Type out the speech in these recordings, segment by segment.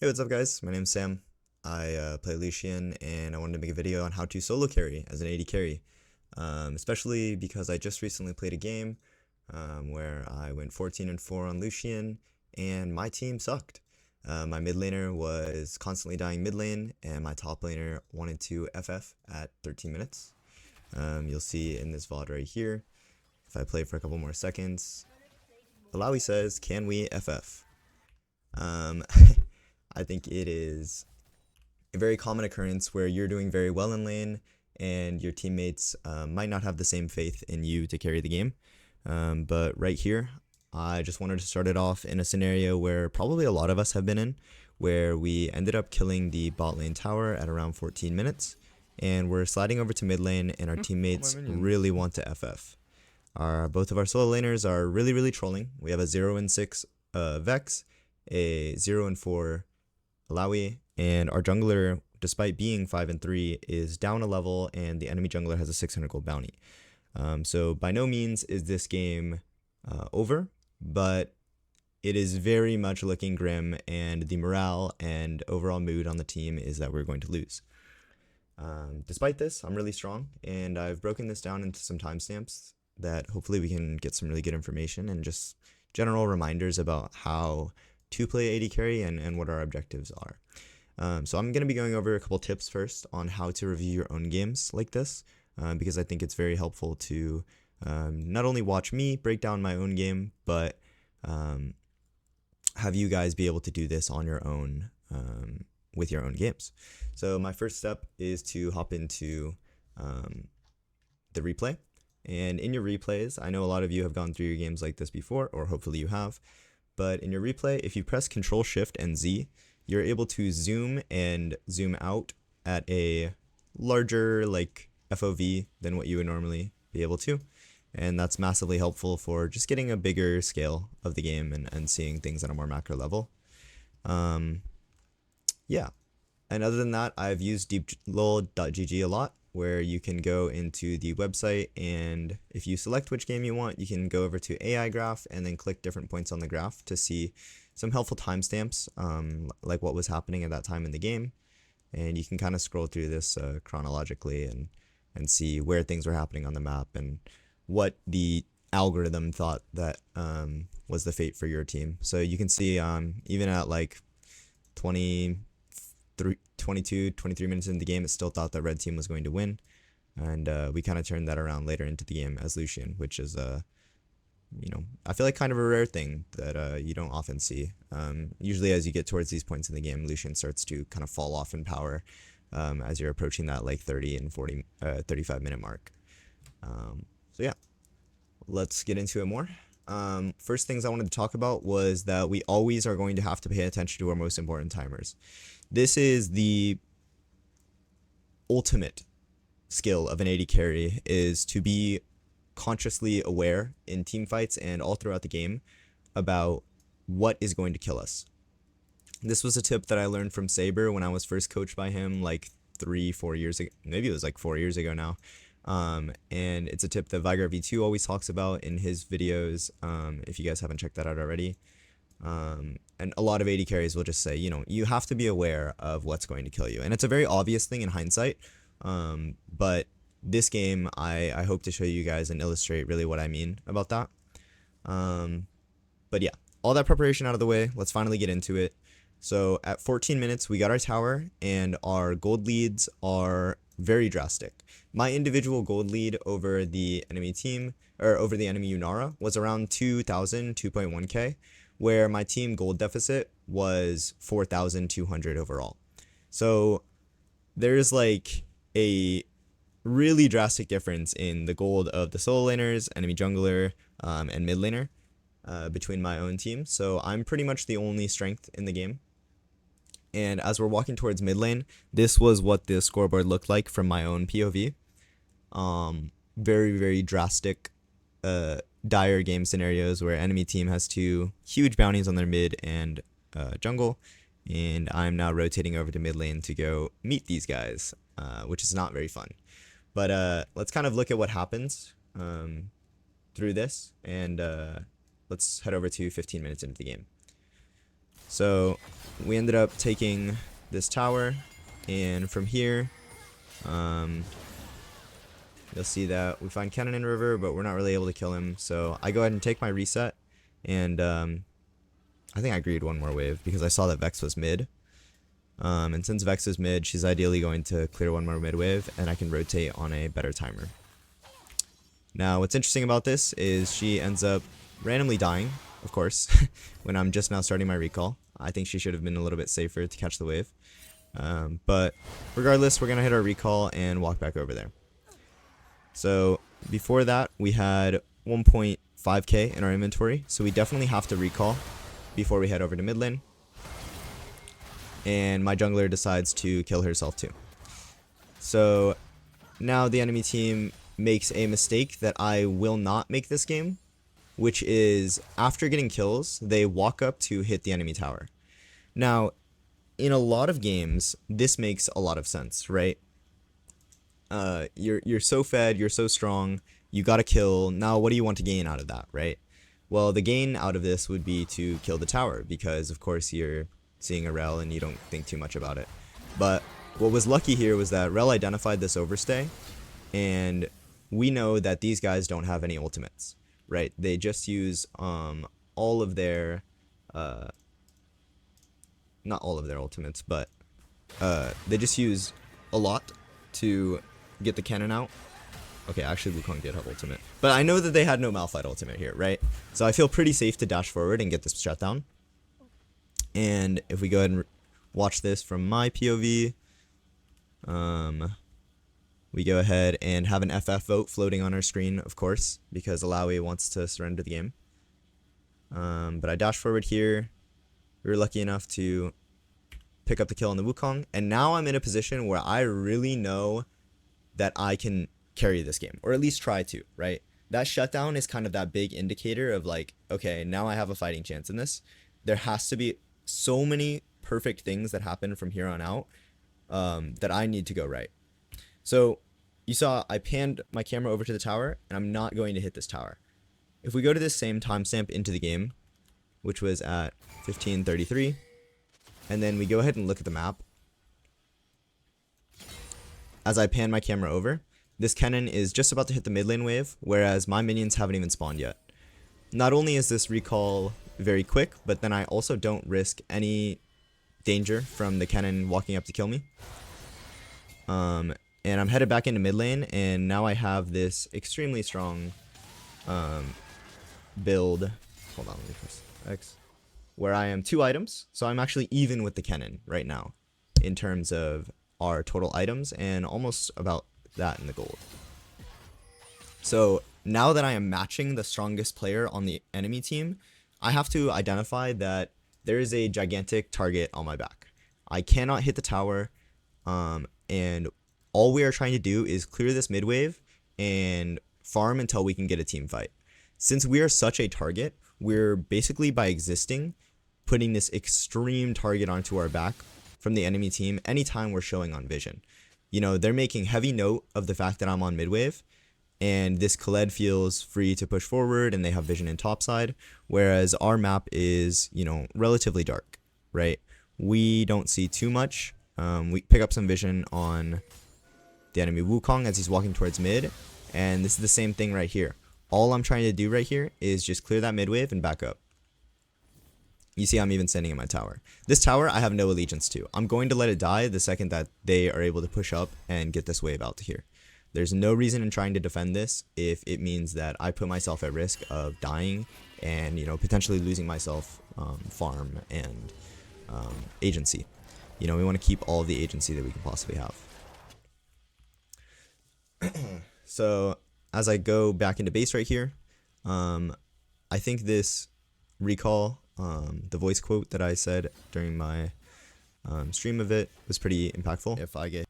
Hey, what's up guys? My name's Sam. I play Lucian and I wanted to make a video on how to solo carry as an AD carry. Especially because I just recently played a game where I went 14-4 on Lucian and my team sucked. My mid laner was constantly dying mid lane and my top laner wanted to FF at 13 minutes. You'll see in this VOD right here, if I play for a couple more seconds, Alawi says, "Can we FF?" Um, I think it is a very common occurrence where you're doing very well in lane and your teammates might not have the same faith in you to carry the game. But right here, I just wanted to start it off in a scenario where probably a lot of us have been in, where we ended up killing the bot lane tower at around 14 minutes, and we're sliding over to mid lane and our teammates really want to FF. Both of our solo laners are really trolling. We have a 0-6 Vex, a 0-4 Alawi, and our jungler, despite being 5-3, is down a level, and the enemy jungler has a 600 gold bounty. So by no means is this game over, but it is very much looking grim, and the morale and overall mood on the team is that we're going to lose. Despite this, I'm really strong, and I've broken this down into some timestamps that hopefully we can get some really good information and just general reminders about how to play AD carry and what our objectives are. So I'm going to be going over a couple tips first on how to review your own games like this, because I think it's very helpful to not only watch me break down my own game, but have you guys be able to do this on your own with your own games. So my first step is to hop into the replay. And in your replays, I know a lot of you have gone through your games like this before, or hopefully you have. But in your replay, if you press Ctrl, Shift, and Z, you're able to zoom and zoom out at a larger FOV than what you would normally be able to. And that's massively helpful for just getting a bigger scale of the game and seeing things at a more macro level. Yeah. And other than that, I've used deeplol.gg a lot, where you can go into the website, and if you select which game you want, you can go over to AI graph and then click different points on the graph to see some helpful timestamps, like what was happening at that time in the game. And you can kind of scroll through this chronologically and see where things were happening on the map and what the algorithm thought that was the fate for your team. So you can see even at 22, 23 minutes into the game, it still thought that red team was going to win, and we kind of turned that around later into the game as Lucian, which is I feel like kind of a rare thing that you don't often see. Usually as you get towards these points in the game, Lucian starts to kind of fall off in power as you're approaching that 30 and 35 minute mark. So yeah, let's get into it more. First things I wanted to talk about was that we always are going to have to pay attention to our most important timers. This is the ultimate skill of an AD carry, is to be consciously aware in team fights and all throughout the game about what is going to kill us. This was a tip that I learned from Saber when I was first coached by him 3-4 years ago. Maybe it was 4 years ago now. And it's a tip that Vigar V2 always talks about in his videos, if you guys haven't checked that out already. And a lot of AD carries will just say, you have to be aware of what's going to kill you. And it's a very obvious thing in hindsight, but this game, I hope to show you guys and illustrate really what I mean about that. But yeah, all that preparation out of the way, let's finally get into it. So at 14 minutes, we got our tower, and our gold leads are very drastic. My individual gold lead over the enemy team, or over the enemy Unara, was around 2,000, 2.1k, where my team gold deficit was 4,200 overall. So there's a really drastic difference in the gold of the solo laners, enemy jungler, and mid laner between my own team. So I'm pretty much the only strength in the game. And as we're walking towards mid lane, this was what the scoreboard looked like from my own POV. Very drastic, dire game scenarios where enemy team has two huge bounties on their mid and jungle, and I'm now rotating over to mid lane to go meet these guys, which is not very fun. But let's kind of look at what happens through this, and let's head over to 15 minutes into the game. So we ended up taking this tower, and from here, you'll see that we find Kennen in river, but we're not really able to kill him. So I go ahead and take my reset, and I think I agreed one more wave because I saw that Vex was mid. And since Vex is mid, she's ideally going to clear one more mid wave, and I can rotate on a better timer. Now, what's interesting about this is she ends up randomly dying, of course, when I'm just now starting my recall. I think she should have been a little bit safer to catch the wave. But regardless, we're going to hit our recall and walk back over there. So before that, we had 1.5k in our inventory, so we definitely have to recall before we head over to mid lane. And my jungler decides to kill herself too. So now the enemy team makes a mistake that I will not make this game, which is after getting kills, they walk up to hit the enemy tower. Now, in a lot of games, this makes a lot of sense, right? You're so fed, you're so strong, you got a kill. Now, what do you want to gain out of that, right? Well, the gain out of this would be to kill the tower because, of course, you're seeing a Rel and you don't think too much about it. But what was lucky here was that Rel identified this overstay, and we know that these guys don't have any ultimates, right? They just use all of their not all of their ultimates, but they just use a lot to get the Kennen out. Okay, actually Wukong did have ultimate, but I know that they had no Malphite ultimate here, right? So I feel pretty safe to dash forward and get this shutdown. And if we go ahead and watch this from my POV, we go ahead and have an FF vote floating on our screen, of course, because Alawi wants to surrender the game. But I dash forward here. We were lucky enough to pick up the kill on the Wukong, and now I'm in a position where I really know that I can carry this game, or at least try to, right? That shutdown is kind of that big indicator of like, okay, now I have a fighting chance in this. There has to be so many perfect things that happen from here on out that I need to go right. So you saw I panned my camera over to the tower, and I'm not going to hit this tower. If we go to this same timestamp into the game, which was at 15:33, and then we go ahead and look at the map, as I pan my camera over, this Kennen is just about to hit the mid lane wave, whereas my minions haven't even spawned yet. Not only is this recall very quick, but then I also don't risk any danger from the Kennen walking up to kill me. And I'm headed back into mid lane, and now I have this extremely strong build. Hold on, let me press X. Where I am 2 items, so I'm actually even with the Kennen right now in terms of our total items, and almost about that in the gold. So now that I am matching the strongest player on the enemy team, I have to identify that there is a gigantic target on my back. I cannot hit the tower, and all we are trying to do is clear this mid wave and farm until we can get a team fight. Since we are such a target, we're basically, by existing, putting this extreme target onto our back from the enemy team anytime we're showing on vision. You know, they're making heavy note of the fact that I'm on mid wave, and this Khaled feels free to push forward, and they have vision in topside, whereas our map is, you know, relatively dark, right? We don't see too much. We pick up some vision on the enemy Wukong as he's walking towards mid, and this is the same thing right here. All I'm trying to do right here is just clear that mid wave and back up. You see I'm even standing in my tower. This tower I have no allegiance to. I'm going to let it die the second that they are able to push up and get this wave out to here. There's no reason in trying to defend this if it means that I put myself at risk of dying and, you know, potentially losing myself farm and agency. You know, we want to keep all of the agency that we can possibly have. So as I go back into base right here, I think this recall, the voice quote that I said during my stream of it was pretty impactful. If I get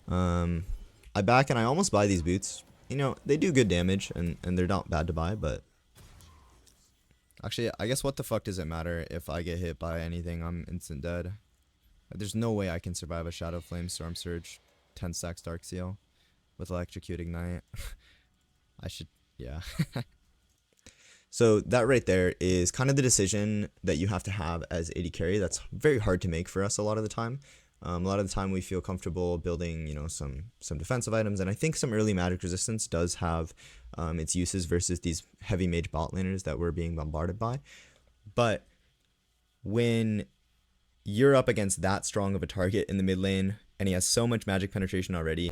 I back and I almost buy these boots. You know, they do good damage and they're not bad to buy, but actually I guess what the fuck does it matter if I get hit by anything? I'm instant dead. There's no way I can survive a Shadow Flame Storm Surge 10 stacks Dark Seal with Electrocute Ignite. I should, yeah. So that right there is kind of the decision that you have to have as AD carry. That's very hard to make for us a lot of the time. A lot of the time we feel comfortable building, some defensive items, and I think some early magic resistance does have its uses versus these heavy mage bot laners that we're being bombarded by. But when you're up against that strong of a target in the mid lane, and he has so much magic penetration already,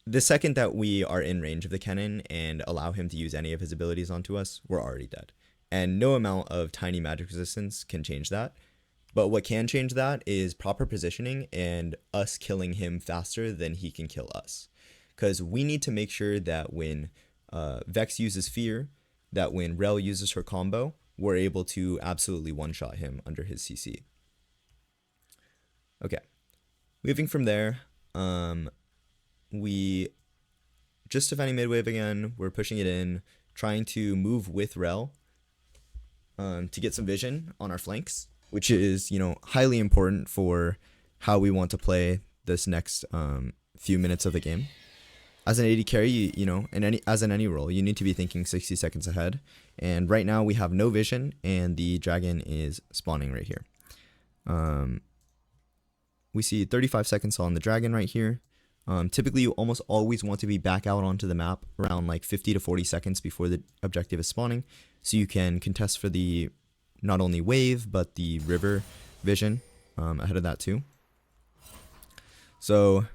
the second that we are in range of the Kennen and allow him to use any of his abilities onto us, we're already dead. And no amount of tiny magic resistance can change that. But what can change that is proper positioning and us killing him faster than he can kill us. Because we need to make sure that when Vex uses Fear, that when Rel uses her combo, we're able to absolutely one-shot him under his CC. Okay. Moving from there, we just defending mid-wave again. We're pushing it in, trying to move with Rel to get some vision on our flanks, which is, highly important for how we want to play this next few minutes of the game. As an AD carry, as in any role, you need to be thinking 60 seconds ahead. And right now we have no vision, and the dragon is spawning right here. We see 35 seconds on the dragon right here. Typically, you almost always want to be back out onto the map around like 50 to 40 seconds before the objective is spawning, so you can contest for the not only wave, but the river vision ahead of that too. So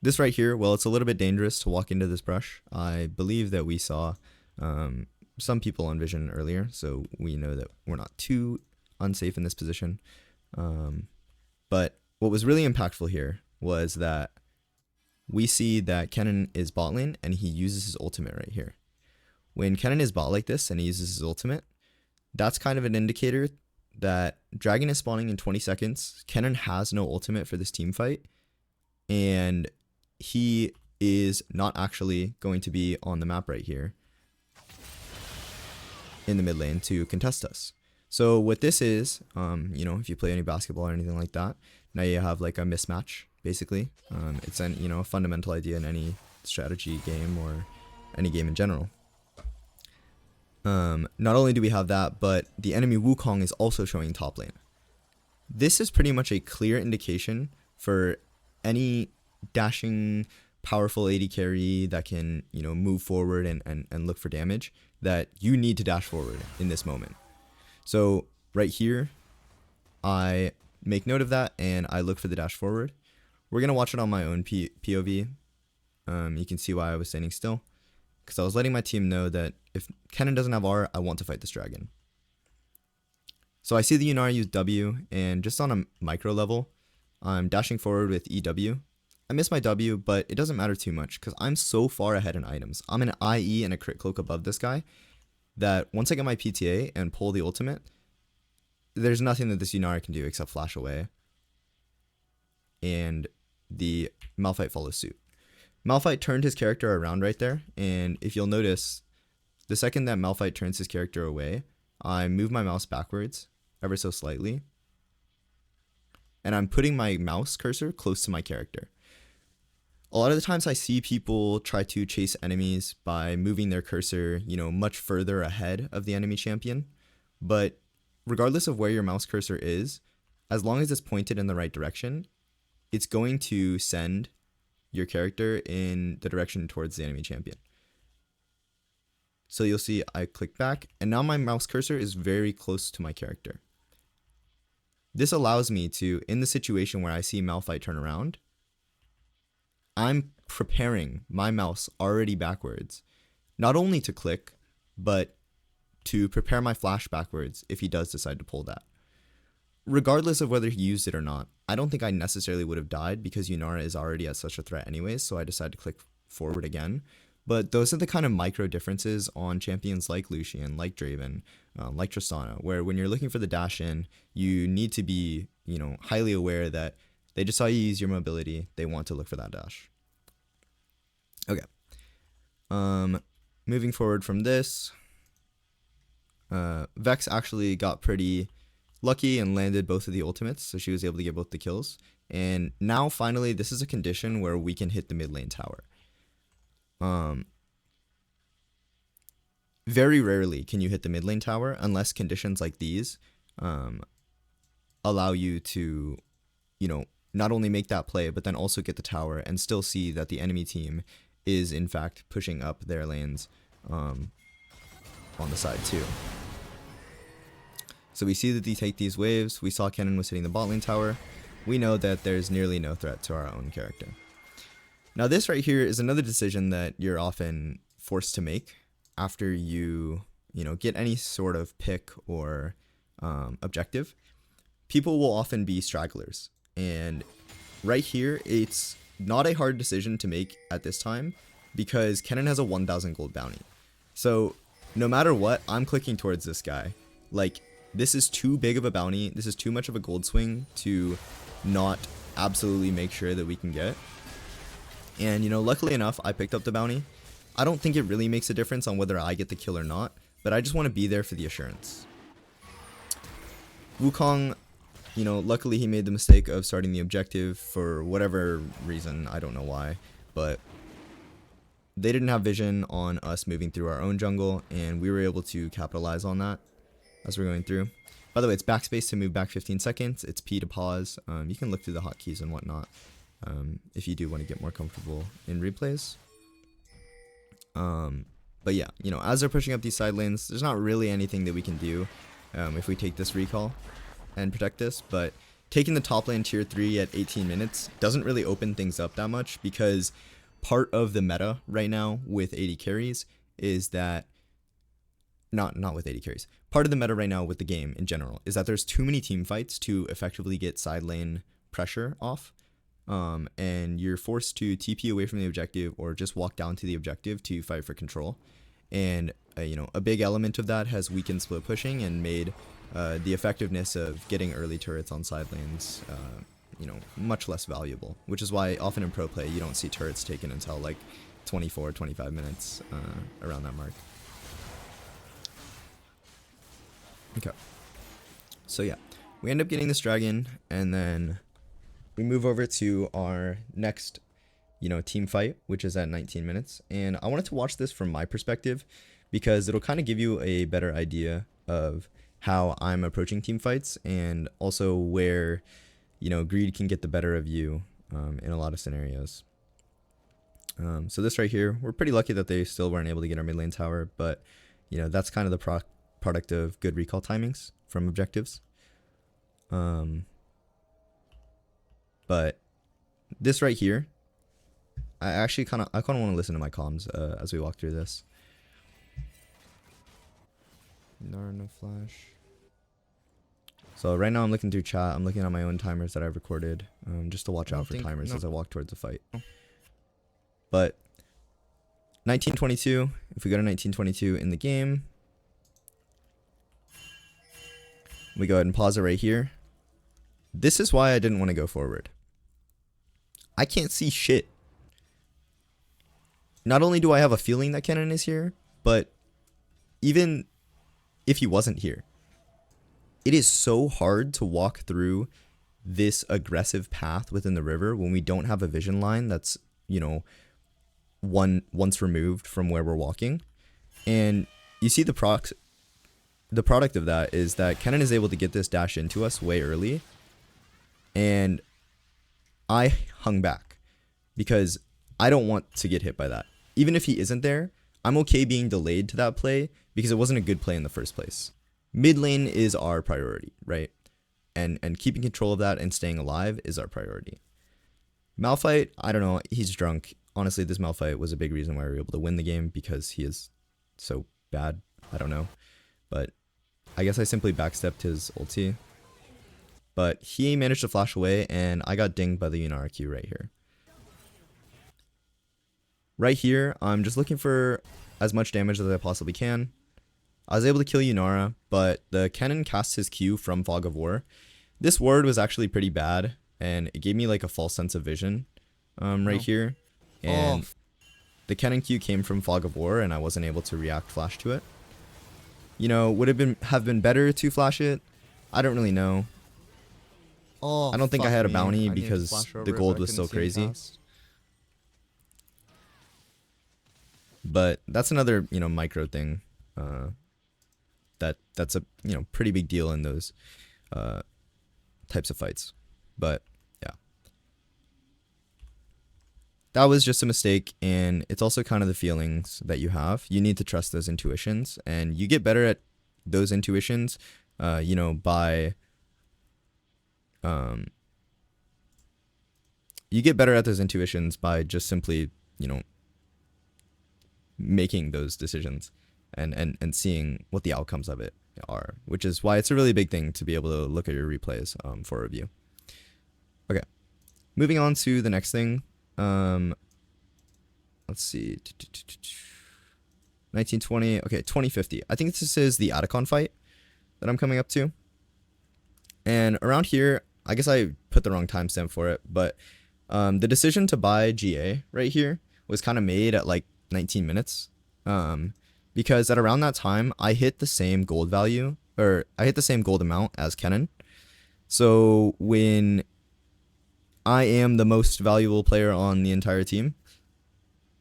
this right here, well, it's a little bit dangerous to walk into this brush. I believe that we saw some people on vision earlier, so we know that we're not too unsafe in this position. But what was really impactful here was that we see that Kennen is bot lane and he uses his ultimate right here. When Kennen is bot like this and he uses his ultimate, that's kind of an indicator that dragon is spawning in 20 seconds. Kennen has no ultimate for this team fight, and he is not actually going to be on the map right here in the mid lane to contest us. So what this is, if you play any basketball or anything like that, now you have like a mismatch, basically. It's a fundamental idea in any strategy game or any game in general. Not only do we have that, but the enemy Wukong is also showing top lane. This is pretty much a clear indication for any dashing, powerful AD carry that can, move forward and look for damage, that you need to dash forward in this moment. So right here, I make note of that and I look for the dash forward. We're going to watch it on my own POV. You can see why I was standing still, because I was letting my team know that if Kennen doesn't have R, I want to fight this dragon. So I see the Yunara use W, and just on a micro level, I'm dashing forward with EW. I miss my W, but it doesn't matter too much, because I'm so far ahead in items. I'm an IE and a crit cloak above this guy, that once I get my PTA and pull the ultimate, there's nothing that this Yunara can do except flash away. And the Malphite follows suit. Malphite turned his character around right there, and if you'll notice, the second that Malphite turns his character away, I move my mouse backwards ever so slightly, and I'm putting my mouse cursor close to my character. A lot of the times I see people try to chase enemies by moving their cursor, much further ahead of the enemy champion, but regardless of where your mouse cursor is, as long as it's pointed in the right direction, it's going to send your character in the direction towards the enemy champion. So you'll see I click back, and now my mouse cursor is very close to my character. This allows me to, in the situation where I see Malphite turn around, I'm preparing my mouse already backwards, not only to click, but to prepare my flash backwards if he does decide to pull that. Regardless of whether he used it or not, I don't think I necessarily would have died because Yunara is already at such a threat anyways, so I decided to click forward again. But those are the kind of micro differences on champions like Lucian, like Draven, like Tristana, where when you're looking for the dash in, you need to be, highly aware that they just saw you use your mobility, they want to look for that dash. Okay. Moving forward from this, Vex actually got pretty lucky and landed both of the ultimates, so she was able to get both the kills. And now finally, this is a condition where we can hit the mid lane tower. very rarely can you hit the mid lane tower unless conditions like these allow you to, not only make that play, but then also get the tower and still see that the enemy team is in fact pushing up their lanes on the side too. So we see that they take these waves. We saw Kennen was hitting the bot lane tower. We know that there's nearly no threat to our own character. Now this right here is another decision that you're often forced to make after you get any sort of pick or objective. People will often be stragglers, and right here it's not a hard decision to make at this time because Kennen has a 1,000 gold bounty. So no matter what, I'm clicking towards this guy. Like, this is too big of a bounty. This is too much of a gold swing to not absolutely make sure that we can get. And luckily enough, I picked up the bounty. I don't think it really makes a difference on whether I get the kill or not, but I just want to be there for the assurance. Wukong, luckily he made the mistake of starting the objective for whatever reason. I don't know why, but they didn't have vision on us moving through our own jungle, and we were able to capitalize on that as we're going through. By the way, it's backspace to move back 15 seconds. It's P to pause. You can look through the hotkeys and whatnot if you do want to get more comfortable in replays. But yeah, as they're pushing up these side lanes, there's not really anything that we can do if we take this recall and protect this. But taking the top lane tier 3 at 18 minutes doesn't really open things up that much, because part of the meta right now with AD carries is that not with AD carries. Part of the meta right now with the game in general is that there's too many team fights to effectively get side lane pressure off. And you're forced to TP away from the objective or just walk down to the objective to fight for control. And a big element of that has weakened split pushing and made the effectiveness of getting early turrets on side lanes much less valuable, which is why often in pro play you don't see turrets taken until like 24-25 minutes around that mark. Okay, so yeah, we end up getting this dragon, and then we move over to our next team fight, which is at 19 minutes. And I wanted to watch this from my perspective because it'll kind of give you a better idea of how I'm approaching team fights, and also where greed can get the better of you in a lot of scenarios. So this right here, we're pretty lucky that they still weren't able to get our mid lane tower, but that's kind of the product of good recall timings from objectives. But this right here, I kind of want to listen to my comms as we walk through this. No flash. So right now I'm looking through chat. I'm looking at my own timers that I've recorded, just to watch out for timers as I walk towards the fight. But 1922, if we go to 1922 in the game, we go ahead and pause it right here. This is why I didn't want to go forward. I can't see shit. Not only do I have a feeling that Kennen is here, but even if he wasn't here, it is so hard to walk through this aggressive path within the river when we don't have a vision line that's, once removed from where we're walking. And you see the product of that is that Kennen is able to get this dash into us way early, and I hung back because I don't want to get hit by that. Even if he isn't there, I'm okay being delayed to that play because it wasn't a good play in the first place. Mid lane is our priority, right? And keeping control of that and staying alive is our priority. Malphite, I don't know, he's drunk. Honestly, this Malphite was a big reason why we were able to win the game, because he is so bad. I don't know. But I guess I simply backstepped his ulti. But he managed to flash away, and I got dinged by the Yunara Q right here. Right here, I'm just looking for as much damage as I possibly can. I was able to kill Yunara, but the Kennen cast his Q from Fog of War. This ward was actually pretty bad, and it gave me like a false sense of vision right here. And the Kennen Q came from Fog of War, and I wasn't able to react flash to it. Would it have been better to flash it? I don't really know. I don't think I had a bounty because the gold was so crazy. But that's another, micro thing that's a pretty big deal in those types of fights. But yeah, that was just a mistake, and it's also kind of the feelings that you have. You need to trust those intuitions, and you get better at those intuitions, by you get better at those intuitions by just simply, making those decisions and seeing what the outcomes of it are, which is why it's a really big thing to be able to look at your replays for review. Okay, moving on to the next thing. Let's see. 1920. Okay, 2050. I think this is the Atakhan fight that I'm coming up to. And around here, I guess I put the wrong timestamp for it, but the decision to buy GA right here was kind of made at like 19 minutes. Because at around that time, I hit the same gold value, or I hit the same gold amount as Kennen. So when I am the most valuable player on the entire team,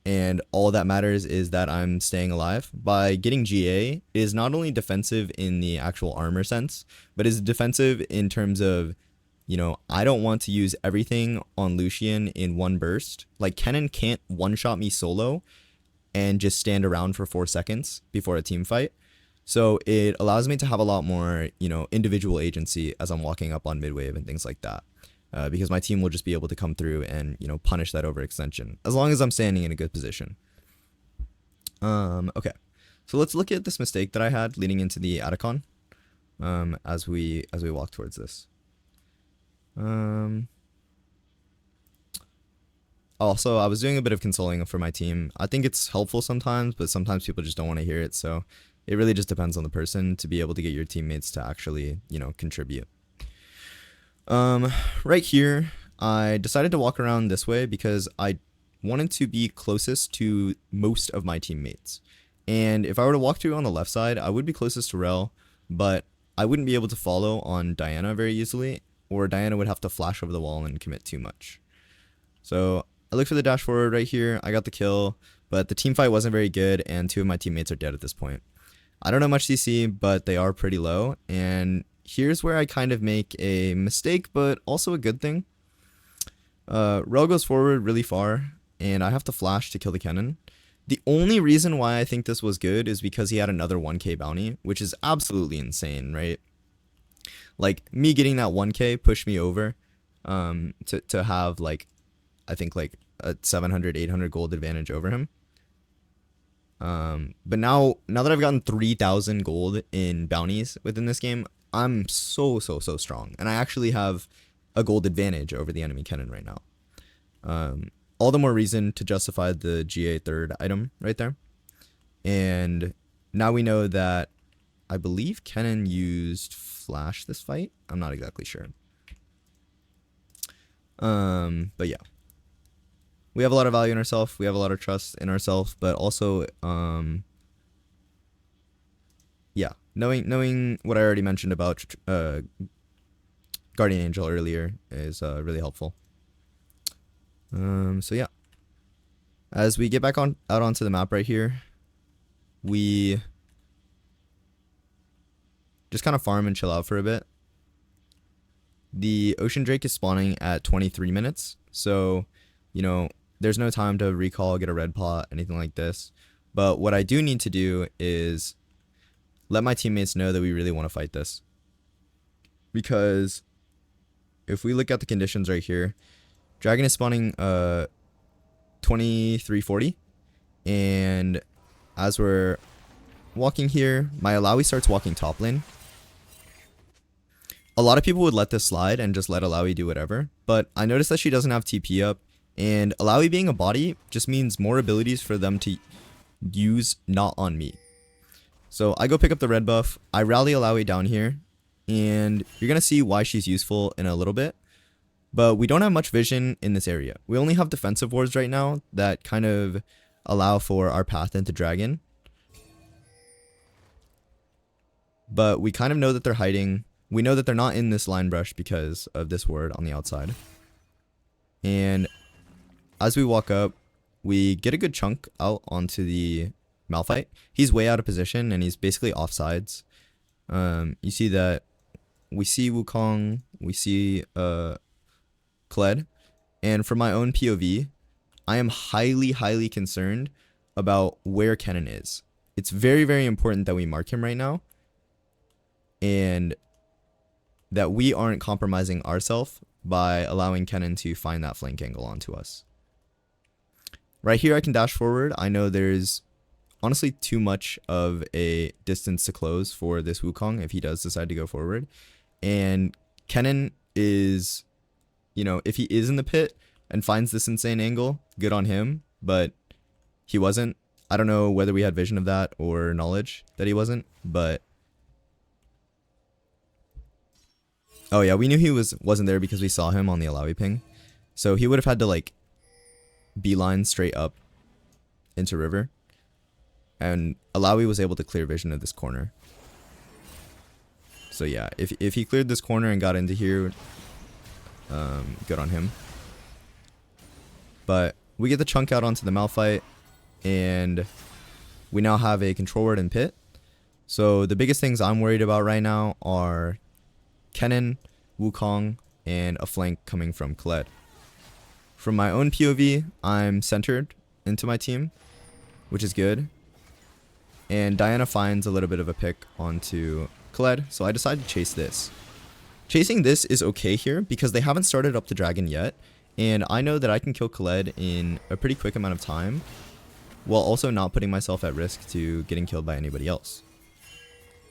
and all that matters is that I'm staying alive, by getting GA is not only defensive in the actual armor sense, but is defensive in terms of, I don't want to use everything on Lucian in one burst. Like, Kennen can't one-shot me solo and just stand around for 4 seconds before a team fight. So it allows me to have a lot more, individual agency as I'm walking up on mid-wave and things like that. Because my team will just be able to come through and, punish that overextension, as long as I'm standing in a good position. Okay, so let's look at this mistake that I had leading into the Atakhan, as we walk towards this. Also, I was doing a bit of consoling for my team. I think it's helpful sometimes, but sometimes people just don't want to hear it. So it really just depends on the person to be able to get your teammates to actually, contribute. Right here, I decided to walk around this way because I wanted to be closest to most of my teammates. And if I were to walk through on the left side, I would be closest to Rel, but I wouldn't be able to follow on Diana very easily, or Diana would have to flash over the wall and commit too much. So I looked for the dash forward right here. I got the kill, but the team fight wasn't very good, and 2 of my teammates are dead at this point. I don't know much CC, but they are pretty low, and here's where I kind of make a mistake, but also a good thing. Rel goes forward really far, and I have to flash to kill the Kennen. The only reason why I think this was good is because he had another 1k bounty, which is absolutely insane, right? Like, me getting that 1k pushed me over to have, like, I think, like, a 700, 800 gold advantage over him. But now that I've gotten 3,000 gold in bounties within this game, I'm so strong. And I actually have a gold advantage over the enemy Kennen right now. All the more reason to justify the GA third item right there. And now we know that I believe Kennen used flash this fight. I'm not exactly sure. But yeah. We have a lot of value in ourselves. We have a lot of trust in ourselves, but also, yeah, knowing what I already mentioned about Guardian Angel earlier is really helpful. So yeah, as we get back out onto the map right here, we just kind of farm and chill out for a bit. The Ocean Drake is spawning at 23 minutes, so there's no time to recall, get a red pot, anything like this. But what I do need to do is let my teammates know that we really want to fight this. Because if we look at the conditions right here, Dragon is spawning 2340. And as we're walking here, my Alawi starts walking top lane. A lot of people would let this slide and just let Alawi do whatever. But I noticed that she doesn't have TP up. And Alawi being a body just means more abilities for them to use not on me. So I go pick up the red buff. I rally Alawi down here. And you're going to see why she's useful in a little bit. But we don't have much vision in this area. We only have defensive wards right now that kind of allow for our path into dragon. But we kind of know that they're hiding. We know that they're not in this line brush because of this ward on the outside. And as we walk up, we get a good chunk out onto the Malphite. He's way out of position and he's basically offsides. You see that we see Wukong, we see Kled, and from my own POV, I am highly concerned about where Kennen is. It's very important that we mark him right now, and that we aren't compromising ourselves by allowing Kennen to find that flank angle onto us. Right here I can dash forward. I know there's honestly too much of a distance to close for this Wukong if he does decide to go forward. And Kennen is, you know, if he is in the pit and finds this insane angle, good on him, but he wasn't. I don't know whether we had vision of that or knowledge that he wasn't, but oh yeah, we knew he wasn't there because we saw him on the Alawi ping. So he would have had to like beeline straight up into river. And Alawi was able to clear vision of this corner. So yeah, if he cleared this corner and got into here, good on him. But we get the chunk out onto the Malphite, and we now have a control ward and pit. So the biggest things I'm worried about right now are Kennen, Wukong, and a flank coming from Kled. From my own POV, I'm centered into my team, which is good. And Diana finds a little bit of a pick onto Kled, so I decided to chase this. Chasing this is okay here because they haven't started up the dragon yet, and I know that I can kill Kled in a pretty quick amount of time, while also not putting myself at risk to getting killed by anybody else.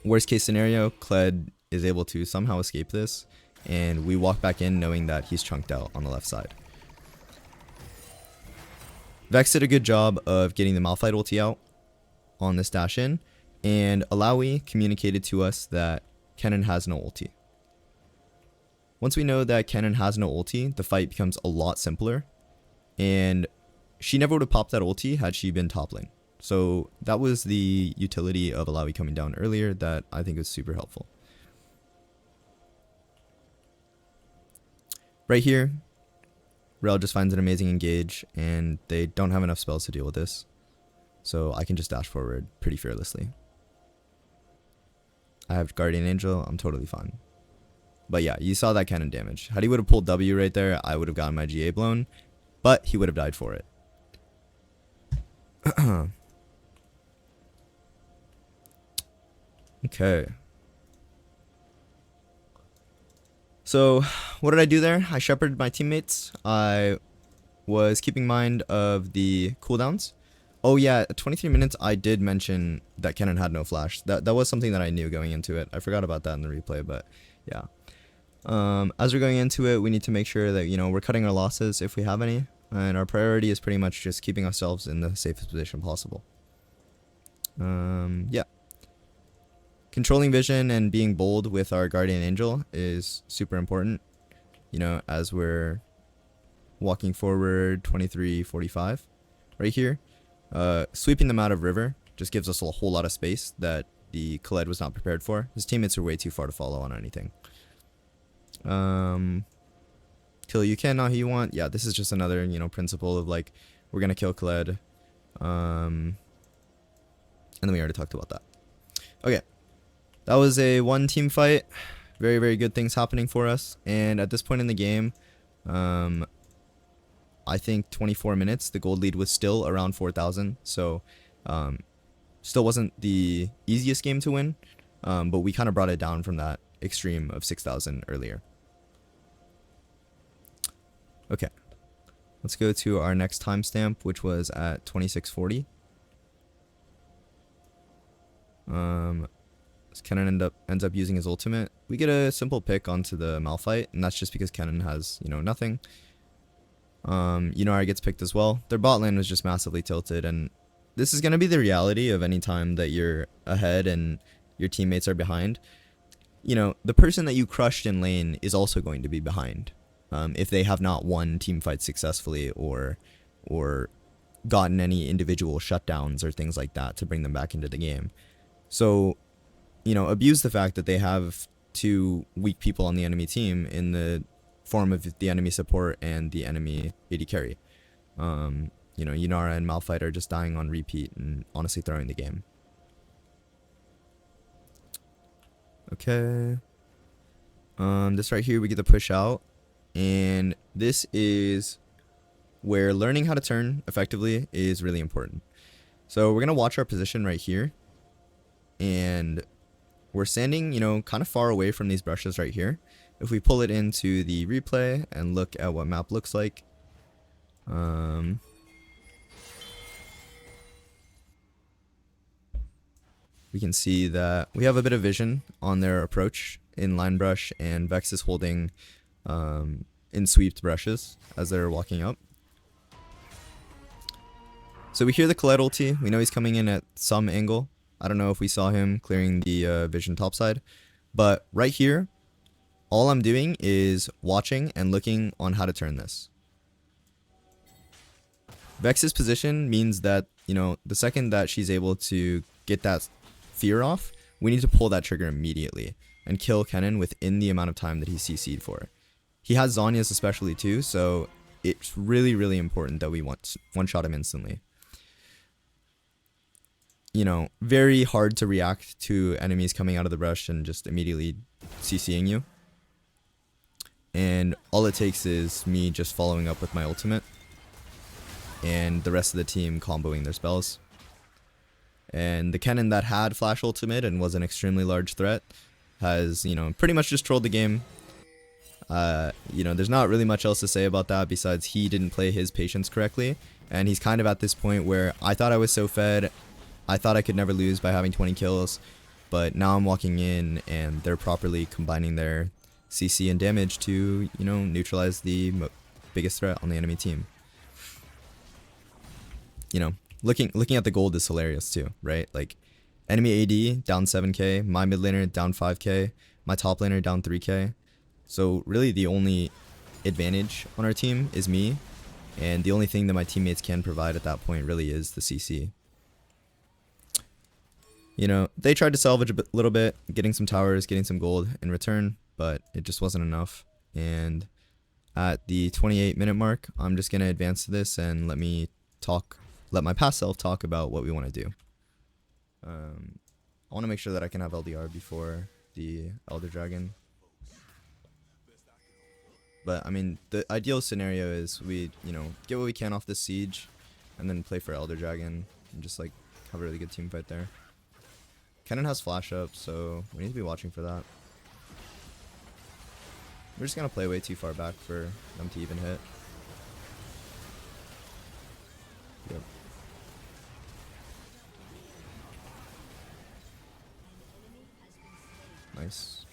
Worst case scenario, Kled is able to somehow escape this, and we walk back in knowing that he's chunked out on the left side. Vex did a good job of getting the Malphite ulti out on this dash in, and Alawi communicated to us that Kennen has no ulti. Once we know that Kennen has no ulti, the fight becomes a lot simpler, and she never would have popped that ulti had she been top lane. So that was the utility of Alawi coming down earlier that I think was super helpful. Right here, Rel just finds an amazing engage, and they don't have enough spells to deal with this. So I can just dash forward pretty fearlessly. I have Guardian Angel, I'm totally fine. But yeah, you saw that Kennen damage. Had he would have pulled W right there, I would have gotten my GA blown, but he would have died for it. Okay. So, what did I do there? I shepherded my teammates. I was keeping mind of the cooldowns. Oh yeah, at 23 minutes, I did mention that Kennen had no flash. That was something that I knew going into it. I forgot about that in the replay, but yeah. As we're going into it, we need to make sure that, you know, we're cutting our losses if we have any. And our priority is pretty much just keeping ourselves in the safest position possible. Yeah. Controlling vision and being bold with our Guardian Angel is super important. You know, as we're walking forward 23:45 right here. Sweeping them out of river just gives us a whole lot of space that the Khaled was not prepared for. His teammates are way too far to follow on anything. Kill you can, not who you want. Yeah, this is just another, you know, principle of like, we're gonna kill Khaled. And then we already talked about that. Okay. That was a one team fight. Very good things happening for us. And at this point in the game, I think 24 minutes, the gold lead was still around 4,000. So, still wasn't the easiest game to win. But we kind of brought it down from that extreme of 6,000 earlier. Okay. Let's go to our next timestamp, which was at 26:40. Kennen ends up using his ultimate. We get a simple pick onto the Malphite, and that's just because Kennen has, you know, nothing. Yunara gets picked as well. Their bot lane was just massively tilted, and this is going to be the reality of any time that you're ahead and your teammates are behind. You know, the person that you crushed in lane is also going to be behind. If they have not won team fights successfully or gotten any individual shutdowns or things like that to bring them back into the game. So, you know, abuse the fact that they have two weak people on the enemy team in the form of the enemy support and the enemy AD carry. You you know, Yunara and Malphite are just dying on repeat and honestly throwing the game. Okay. This right here, we get the push out. And this is where learning how to turn effectively is really important. So we're going to watch our position right here. And we're standing, you know, kind of far away from these brushes right here. If we pull it into the replay and look at what map looks like, we can see that we have a bit of vision on their approach in line brush, and Vex is holding in sweeped brushes as they're walking up. So we hear the Colette ulti. We know he's coming in at some angle. I don't know if we saw him clearing the vision topside, but right here, all I'm doing is watching and looking on how to turn this. Vex's position means that, you know, the second that she's able to get that fear off, we need to pull that trigger immediately and kill Kennen within the amount of time that he's CC'd for. He has Zhonya's especially too, so it's really, really important that we one-shot him instantly. You know, very hard to react to enemies coming out of the brush and just immediately CCing you. And all it takes is me just following up with my ultimate and the rest of the team comboing their spells. And the Kennen that had flash ultimate and was an extremely large threat has, you know, pretty much just trolled the game. You know, there's not really much else to say about that besides he didn't play his patience correctly. And he's kind of at this point where I thought I was so fed. I thought I could never lose by having 20 kills. But now I'm walking in and they're properly combining their CC and damage to, you know, neutralize the biggest threat on the enemy team. You know, looking at the gold is hilarious too, right? Like, enemy AD down 7k, my mid laner down 5k, my top laner down 3k. So really the only advantage on our team is me, and the only thing that my teammates can provide at that point really is the CC. You know, they tried to salvage a little bit, getting some towers, getting some gold in return, but it just wasn't enough. And at the 28-minute mark, I'm just going to advance to this and let my past self talk about what we want to do. I want to make sure that I can have LDR before the Elder Dragon. But, I mean, the ideal scenario is we, you know, get what we can off this siege and then play for Elder Dragon and just, like, have a really good team fight there. Kennen has flash up, so we need to be watching for that. We're just going to play way too far back for them to even hit. Yep. Nice.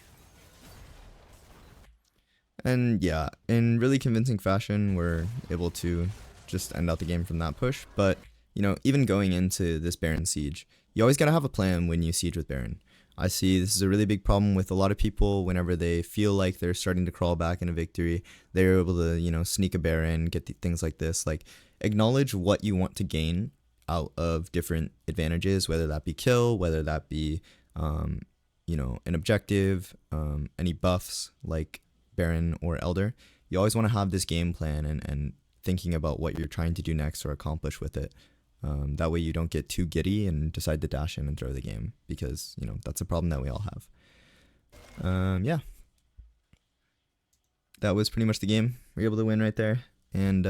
And yeah, in really convincing fashion, we're able to just end out the game from that push. But, you know, even going into this Baron siege, you always gotta have a plan when you siege with Baron. I see this is a really big problem with a lot of people. Whenever they feel like they're starting to crawl back into victory, they're able to, you know, sneak a Baron, get things like this. Like, acknowledge what you want to gain out of different advantages, whether that be kill, whether that be, you know, an objective, any buffs like Baron or Elder. You always want to have this game plan and thinking about what you're trying to do next or accomplish with it. That way you don't get too giddy and decide to dash in and throw the game, because, you know, that's a problem that we all have. Yeah. That was pretty much the game. We were able to win right there. And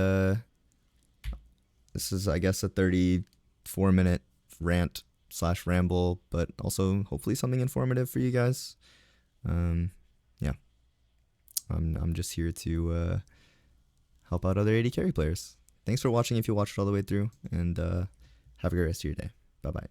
this is, I guess, a 34-minute rant / ramble, but also hopefully something informative for you guys. Yeah. I'm just here to help out other AD carry players. Thanks for watching if you watched all the way through, and have a great rest of your day. Bye-bye.